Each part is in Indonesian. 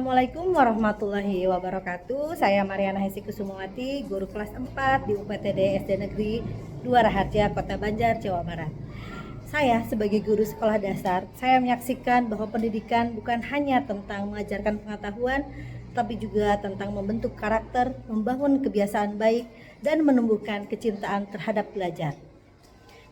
Assalamualaikum warahmatullahi wabarakatuh. Saya Mariana Hesi Kusumawati, guru kelas 4 di UPTD SD Negeri 2 Raharja, Kota Banjar, Jawa Barat. Saya sebagai guru sekolah dasar, saya menyaksikan bahwa pendidikan bukan hanya tentang mengajarkan pengetahuan, tapi juga tentang membentuk karakter, membangun kebiasaan baik, dan menumbuhkan kecintaan terhadap belajar.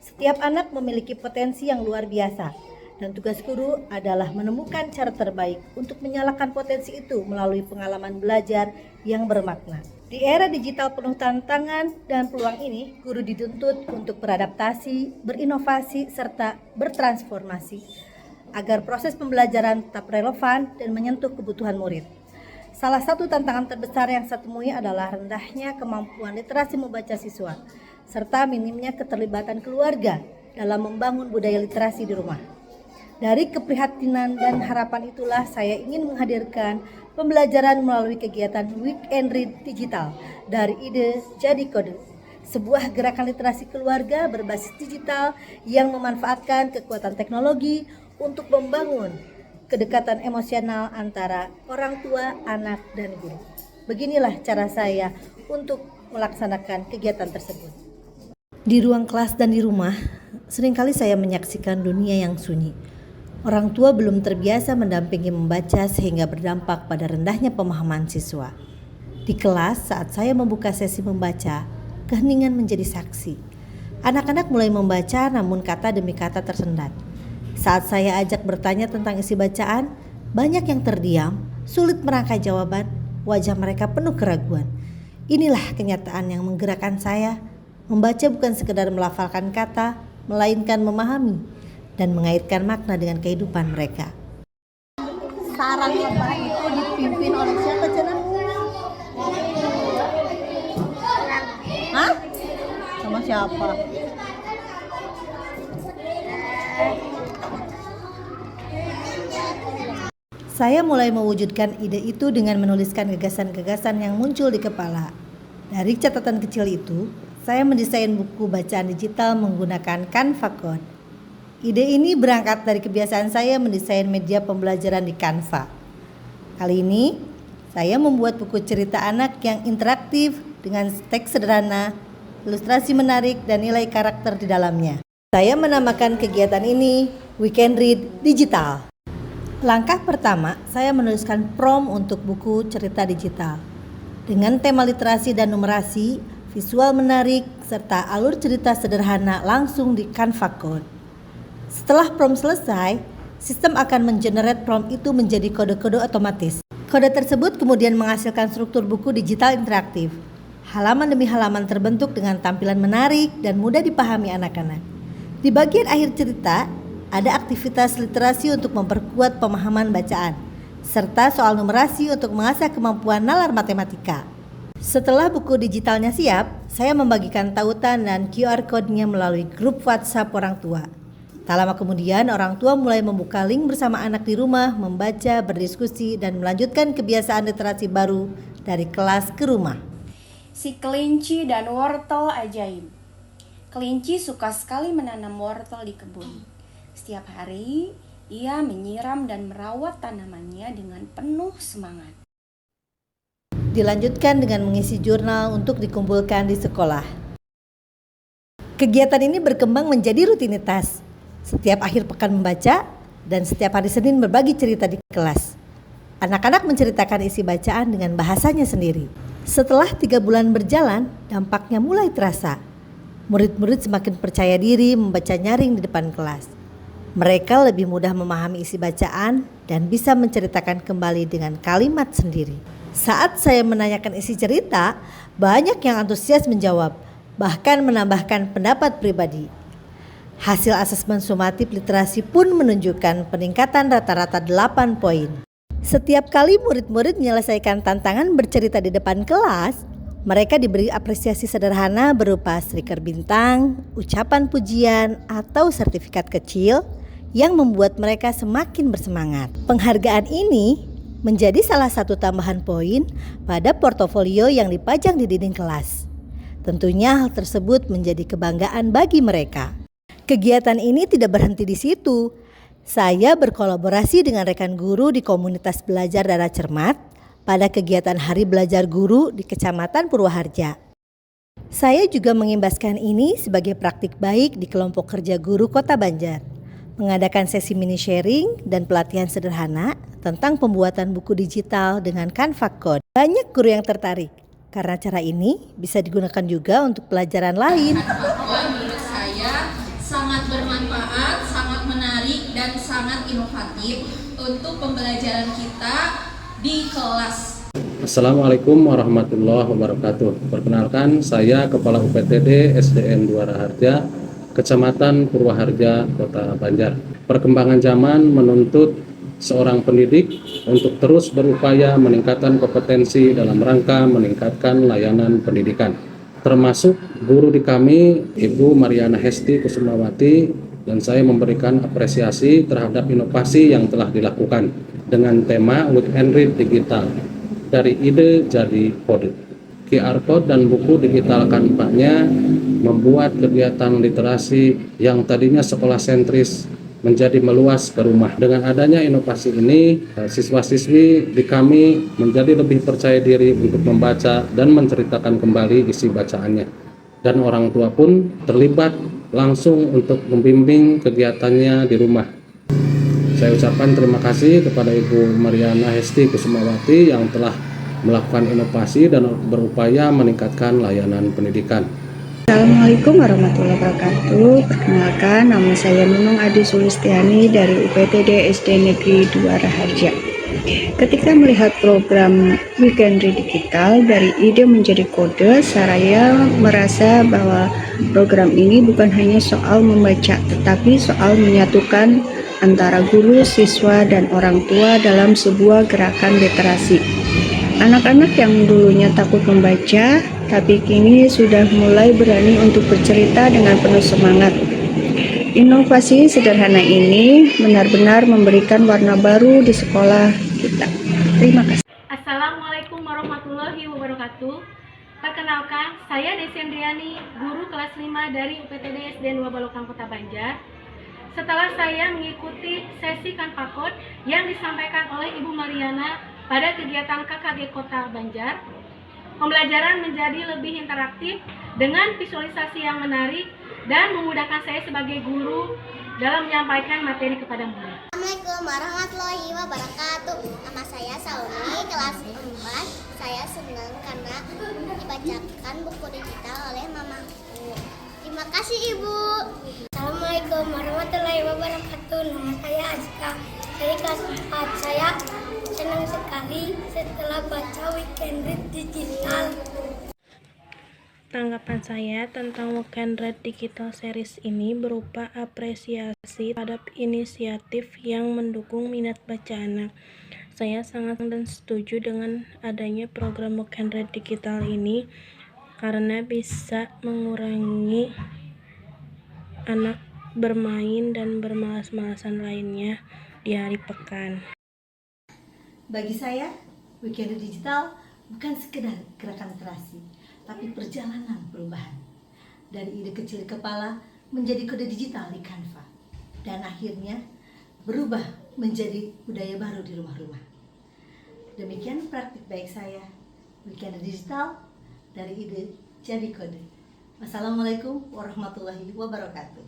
Setiap anak memiliki potensi yang luar biasa, dan tugas guru adalah menemukan cara terbaik untuk menyalakan potensi itu melalui pengalaman belajar yang bermakna. Di era digital penuh tantangan dan peluang ini, guru dituntut untuk beradaptasi, berinovasi, serta bertransformasi agar proses pembelajaran tetap relevan dan menyentuh kebutuhan murid. Salah satu tantangan terbesar yang saya temui adalah rendahnya kemampuan literasi membaca siswa, serta minimnya keterlibatan keluarga dalam membangun budaya literasi di rumah. Dari keprihatinan dan harapan itulah saya ingin menghadirkan pembelajaran melalui kegiatan Weekend Read Digital dari ide jadi kode. Sebuah gerakan literasi keluarga berbasis digital yang memanfaatkan kekuatan teknologi untuk membangun kedekatan emosional antara orang tua, anak, dan guru. Beginilah cara saya untuk melaksanakan kegiatan tersebut. Di ruang kelas dan di rumah, seringkali saya menyaksikan dunia yang sunyi. Orang tua belum terbiasa mendampingi membaca sehingga berdampak pada rendahnya pemahaman siswa. Di kelas saat saya membuka sesi membaca, keheningan menjadi saksi. Anak-anak mulai membaca namun kata demi kata tersendat. Saat saya ajak bertanya tentang isi bacaan, banyak yang terdiam, sulit merangkai jawaban, wajah mereka penuh keraguan. Inilah kenyataan yang menggerakkan saya. Membaca bukan sekedar melafalkan kata, melainkan memahami dan mengaitkan makna dengan kehidupan mereka. Sarang lebah itu dipimpin oleh siapa, Cina? Hah? Sama siapa? Saya mulai mewujudkan ide itu dengan menuliskan gagasan-gagasan yang muncul di kepala. Dari catatan kecil itu, saya mendesain buku bacaan digital menggunakan Canva Code. Ide ini berangkat dari kebiasaan saya mendesain media pembelajaran di Canva. Kali ini, saya membuat buku cerita anak yang interaktif dengan teks sederhana, ilustrasi menarik, dan nilai karakter di dalamnya. Saya menamakan kegiatan ini Weekend Read Digital. Langkah pertama, saya menuliskan prompt untuk buku cerita digital. Dengan tema literasi dan numerasi, visual menarik, serta alur cerita sederhana langsung di Canva Code. Setelah prompt selesai, sistem akan mengenerate prompt itu menjadi kode-kode otomatis. Kode tersebut kemudian menghasilkan struktur buku digital interaktif. Halaman demi halaman terbentuk dengan tampilan menarik dan mudah dipahami anak-anak. Di bagian akhir cerita, ada aktivitas literasi untuk memperkuat pemahaman bacaan, serta soal numerasi untuk mengasah kemampuan nalar matematika. Setelah buku digitalnya siap, saya membagikan tautan dan QR code-nya melalui grup WhatsApp orang tua. Tak lama kemudian, orang tua mulai membuka link bersama anak di rumah, membaca, berdiskusi, dan melanjutkan kebiasaan literasi baru dari kelas ke rumah. Si kelinci dan wortel ajaib. Kelinci suka sekali menanam wortel di kebun. Setiap hari, ia menyiram dan merawat tanamannya dengan penuh semangat. Dilanjutkan dengan mengisi jurnal untuk dikumpulkan di sekolah. Kegiatan ini berkembang menjadi rutinitas. Setiap akhir pekan membaca dan setiap hari Senin berbagi cerita di kelas. Anak-anak menceritakan isi bacaan dengan bahasanya sendiri. Setelah 3 bulan berjalan, dampaknya mulai terasa. Murid-murid semakin percaya diri membaca nyaring di depan kelas. Mereka lebih mudah memahami isi bacaan dan bisa menceritakan kembali dengan kalimat sendiri. Saat saya menanyakan isi cerita, banyak yang antusias menjawab, bahkan menambahkan pendapat pribadi. Hasil asesmen sumatif literasi pun menunjukkan peningkatan rata-rata 8 poin. Setiap kali murid-murid menyelesaikan tantangan bercerita di depan kelas, mereka diberi apresiasi sederhana berupa stiker bintang, ucapan pujian, atau sertifikat kecil yang membuat mereka semakin bersemangat. Penghargaan ini menjadi salah satu tambahan poin pada portofolio yang dipajang di dinding kelas. Tentunya hal tersebut menjadi kebanggaan bagi mereka. Kegiatan ini tidak berhenti di situ. Saya berkolaborasi dengan rekan guru di komunitas belajar Dara Cermat pada kegiatan Hari Belajar Guru di Kecamatan Purwaharja. Saya juga mengimbaskan ini sebagai praktik baik di kelompok kerja guru Kota Banjar, mengadakan sesi mini sharing dan pelatihan sederhana tentang pembuatan buku digital dengan Canva Code. Banyak guru yang tertarik karena cara ini bisa digunakan juga untuk pelajaran lain. Menurut saya sangat bermanfaat, sangat menarik dan sangat inovatif untuk pembelajaran kita di kelas. Assalamualaikum warahmatullahi wabarakatuh. Perkenalkan, saya Kepala UPTD SDN 2 Raharja, Kecamatan Purwaharja, Kota Banjar. Perkembangan zaman menuntut seorang pendidik untuk terus berupaya meningkatkan kompetensi dalam rangka meningkatkan layanan pendidikan. Termasuk guru di kami, Ibu Mariana Hesti Kusumawati, dan saya memberikan apresiasi terhadap inovasi yang telah dilakukan dengan tema Weekend Read Digital. Dari ide jadi kode. QR Code dan buku digital Canva-nya membuat kegiatan literasi yang tadinya sekolah sentris menjadi meluas ke rumah. Dengan adanya inovasi ini, siswa-siswi di kami menjadi lebih percaya diri untuk membaca dan menceritakan kembali isi bacaannya. Dan orang tua pun terlibat langsung untuk membimbing kegiatannya di rumah. Saya ucapkan terima kasih kepada Ibu Mariana Hesti Kusumawati yang telah melakukan inovasi dan berupaya meningkatkan layanan pendidikan. Assalamualaikum warahmatullahi wabarakatuh. Perkenalkan, nama saya Nunung Adi Sulistiani dari UPTD SD Negeri 2 Raharja. Ketika melihat program Weekend Read Digital dari ide menjadi kode, saya merasa bahwa program ini bukan hanya soal membaca, tetapi soal menyatukan antara guru, siswa, dan orang tua dalam sebuah gerakan literasi. Anak-anak yang dulunya takut membaca, tapi kini sudah mulai berani untuk bercerita dengan penuh semangat. Inovasi sederhana ini benar-benar memberikan warna baru di sekolah kita. Terima kasih. Assalamualaikum warahmatullahi wabarakatuh. Perkenalkan, saya Desi Andriani, guru kelas 5 dari UPTD SD 2 Balokang Kota Banjar. Setelah saya mengikuti sesi Canva Code yang disampaikan oleh Ibu Mariana pada kegiatan KKG Kota Banjar, pembelajaran menjadi lebih interaktif dengan visualisasi yang menarik dan memudahkan saya sebagai guru dalam menyampaikan materi kepada murid. Assalamualaikum warahmatullahi wabarakatuh. Nama saya Sauni, kelas 4. Saya senang karena dibacakan buku digital oleh mamaku. Terima kasih Ibu. Assalamualaikum warahmatullahi wabarakatuh. Nama saya Azka dari kelas 4. Saya senang sekali setelah baca Weekend Read Digital. Tanggapan saya tentang Weekend Read Digital Series ini berupa apresiasi terhadap inisiatif yang mendukung minat baca anak. Saya sangat dan setuju dengan adanya program Weekend Read Digital ini karena bisa mengurangi anak bermain dan bermalas-malasan lainnya di hari pekan. Bagi saya, Weekend Read Digital bukan sekedar gerakan literasi, tapi perjalanan perubahan. Dari ide kecil di kepala menjadi kode digital di Canva. Dan akhirnya berubah menjadi budaya baru di rumah-rumah. Demikian praktik baik saya, Weekend Read Digital dari ide jadi kode. Wassalamualaikum warahmatullahi wabarakatuh.